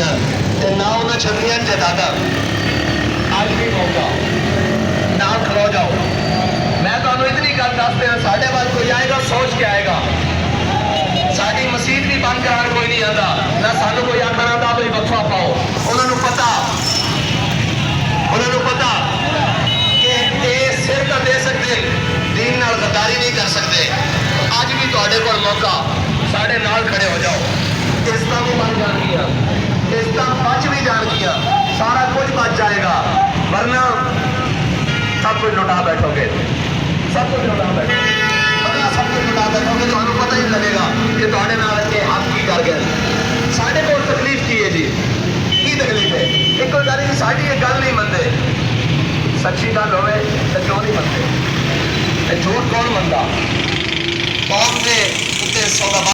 छड्डियां ते ना उन्हें छड्डियां जदादा। अज भी मौका ना खलो जाओ। मैं तुहानू इतनी गल दस दिया, साढ़े वाल कोई आएगा सोच के आएगा। साडी मसीत भी बंद कराने कोई नहीं आता, ना सानू कोई आखना आता भाई वक्फा पाओ। उन्होंने पता कि ये सिर तो दे सकते, दीन नाल गद्दारी नहीं कर सकते। अज भी तुहाडे कोल मौका, साढ़े नाल खड़े हो जाओ। किस्तां भी बन जाएगियां, किस्तां बच भी जाएगियां, सारा कुछ बच जाएगा। वरना सब कुछ लुटा बैठोगे, सब कुछ लुटा बैठोगे। वरना सब कुछ लुटा बैठोगे, तुहानू पता ही नहीं लगेगा कि तुहाडे नाल अगे हाथ की कर गए। साढ़े कोल तकलीफ की है जी, की तकलीफ है? एक कोई गल नहीं, साड़ी ये गल नहीं मनते। सच्ची गल होवे तो क्यों नहीं मनते? झूठ कौन मनता? कौम के